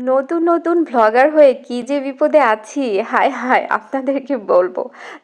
নতুন নতুন ভ্লগার হয়ে কি যে বিপদে আছি, হায় হায় আপনাদেরকে বলবো।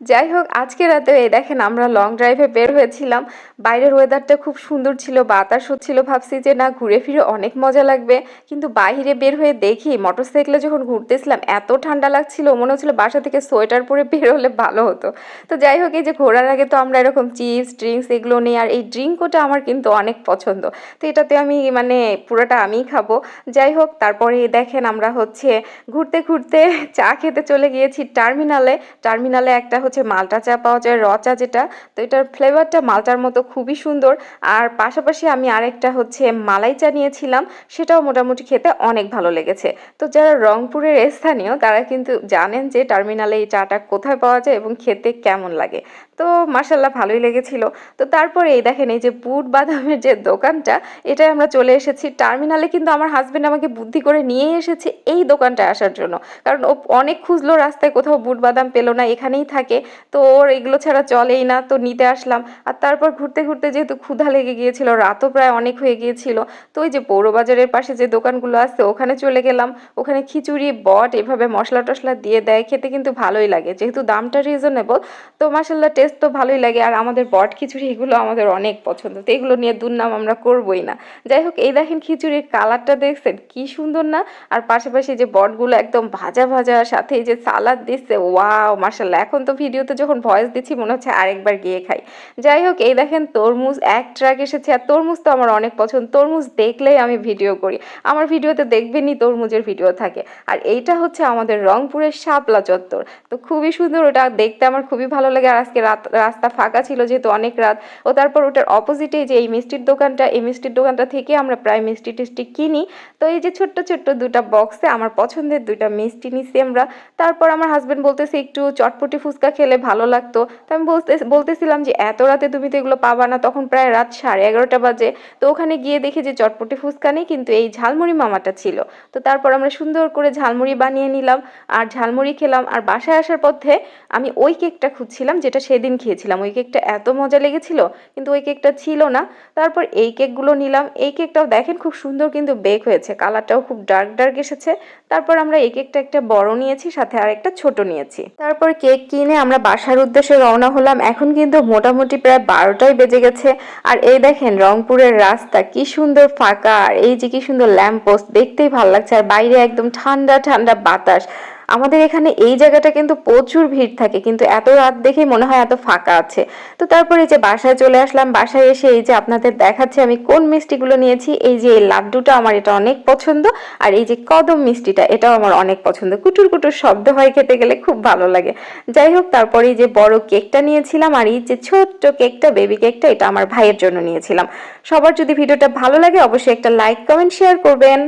যাই হোক, আজকে রাতে এই দেখেন আমরা লং ড্রাইভে বের হয়েছিলাম। বাইরের ওয়েদারটা খুব সুন্দর ছিল, বাতাস হচ্ছিল, ভাবছি যে না ঘুরে ফিরে অনেক মজা লাগবে। কিন্তু বাইরে বের হয়ে দেখি মোটরসাইকেলে যখন ঘুরতেছিলাম এত ঠান্ডা লাগছিল, মনে হচ্ছিল বাসা থেকে সোয়েটার পরে বের হলে ভালো হতো। তো যাই হোক, এই যে ঘোরার আগে তো আমরা এরকম চিপস ড্রিঙ্কস এগুলো নিই, আর এই ড্রিঙ্কটা আমার কিন্তু অনেক পছন্দ। তো এটাতে আমি মানে পুরোটা আমিই খাবো। যাই হোক, তারপরে দেখেন আমরা হচ্ছে ঘুরতে ঘুরতে চা খেতে চলে গিয়েছি টার্মিনালে। টার্মিনালে একটা হচ্ছে মাল্টা চা পাওয়া যায়, র চা যেটা। তো এটার ফ্লেভারটা মাল্টার মতো খুবই সুন্দর। আর পাশাপাশি আমি আরেকটা হচ্ছে মালাই চা নিয়েছিলাম, সেটাও মোটামুটি খেতে অনেক ভালো লেগেছে। তো যারা রংপুরের স্থানীয় তারা কিন্তু জানেন যে টার্মিনালে এই চাটা কোথায় পাওয়া যায় এবং খেতে কেমন লাগে। তো মার্শাল্লাহ ভালোই লেগেছিল। তো তারপরে এই দেখেন এই যে বুট বাদামের যে দোকানটা, এটাই আমরা চলে এসেছি টার্মিনালে। কিন্তু আমার হাজবেন্ড আমাকে বুদ্ধি করে নিয়ে এসেছে এই দোকানটায় আসার জন্য, কারণ ও অনেক খুঁজলো, রাস্তায় কোথাও বুট বাদাম পেলো না, এখানেই থাকে। তো ওর এগুলো ছাড়া চলেই না, তো নিতে আসলাম। আর তারপর ঘুরতে ঘুরতে যেহেতু ক্ষুধা লেগে গিয়েছিল, রাতও প্রায় অনেক হয়ে গিয়েছিল, তো ওই যে পৌরবাজারের পাশে যে দোকানগুলো আছে ওখানে চলে গেলাম। ওখানে খিচুড়ি বট এভাবে মশলা টশলা দিয়ে দেয়, খেতে কিন্তু ভালোই লাগে, যেহেতু দামটা রিজনেবল। তো মাসাল্লাহ টেস্ট তো ভালোই লাগে, আর আমাদের বট খিচুড়ি এগুলো আমাদের অনেক পছন্দ, তো এগুলো নিয়ে দুর্নাম আমরা করবোই না। যাই হোক, এই দেখেন খিচুড়ির কালারটা দেখছেন কি সুন্দর না? আর পাশাপাশি যে বটগুলো একদম ভাজা ভাজা, সাথে এই যে সালাদ দিচ্ছে, ওয়াও মাশাআল্লাহ। এখন তো ভিডিওতে যখন ভয়েস দিচ্ছি মনে হচ্ছে আরেকবার গিয়ে খাই। যাই হোক, এই দেখেন তরমুজ এক ট্রাক এসেছে, আর তরমুজ তো আমার অনেক পছন্দ, তরমুজ দেখলেই আমি ভিডিও করি। আমার ভিডিওতে দেখবেনই তরমুজের ভিডিও থাকে। আর এইটা হচ্ছে আমাদের রংপুরের শাপলা চত্বর। তো খুবই সুন্দর, ওটা দেখতে আমার খুবই ভালো লাগে। আর আজকে রাস্তা ফাঁকা ছিল যেহেতু অনেক রাত। ও তারপর ওটার অপোজিটে যে এই মিষ্টির দোকানটা, এই মিষ্টির দোকানটা থেকে আমরা প্রায় মিষ্টি টিষ্টি কিনি। তো এই যে ছোট্ট ছোট্ট দুটা বক্সে আমার পছন্দের দুইটা মিষ্টি নিছি আমরা। তারপর আমার হাজবেন্ড বলতেছে একটু চটপটি ফুচকা খেলে ভালো লাগতো। তো আমি বলতেছিলাম যে এত রাতে তুমি তো এগুলো পাবা না, তখন প্রায় রাত 11:30 বাজে। তো ওখানে গিয়ে দেখি যে চটপটি ফুচকা নেই, কিন্তু এই ঝালমুড়ি মামাটা ছিল। তো তারপর আমরা সুন্দর করে ঝালমুড়ি বানিয়ে নিলাম, আর ঝালমুড়ি খেলাম। আর বাসায় আসার পথে আমি ওই কেকটা খুঁজছিলাম যেটা সেদিন খেয়েছিলাম, ওই কেকটা এত মজা লেগেছিল, কিন্তু ওই কেকটা ছিল না। তারপর এই কেকগুলো নিলাম, এই কেকটাও দেখেন খুব সুন্দর কিন্তু বেক হয়েছে, কালারটাও খুব ডার্ক ডার্ক এসেছে। তারপর আমরা এই কেকটা একটা বড় নিয়েছি, সাথে আর একটা ছোট নিয়েছি। তারপর কেক কিনে আমরা বাসার উদ্দেশ্যে রওনা হলাম। এখন কিন্তু মোটামুটি প্রায় 12টাই বেজে গেছে। আর এই দেখেন রংপুরের রাস্তা কি সুন্দর ফাঁকা, আর এই যে কি সুন্দর ল্যাম্প পোস্ট, দেখতেই ভালো লাগছে। আর বাইরে একদম ঠান্ডা ঠান্ডা বাতাস। আমাদের এখানে এই জায়গাটা কিন্তু প্রচুর ভিড় থাকে, কিন্তু এত রাত দেখে মনে হয় এত ফাঁকা আছে। তো তারপরে এই যে বাসায় চলে আসলাম, বাসায় এসে এই যে আপনাদের দেখাচ্ছি আমি কোন মিষ্টিগুলো নিয়েছি। এই যে এই লাড্ডুটা আমার এটা অনেক পছন্দ, আর এই যে কদম মিষ্টিটা এটাও আমার অনেক পছন্দ, কুটুর কুটুর শব্দ হয় খেতে গেলে, খুব ভালো লাগে। যাই হোক, তারপরে এই যে বড় কেকটা নিয়েছিলাম, আর এই যে ছোট্ট কেকটা বেবি কেকটা এটা আমার ভাইয়ের জন্য নিয়েছিলাম। সবার যদি ভিডিওটা ভালো লাগে অবশ্যই একটা লাইক কমেন্ট শেয়ার করবেন।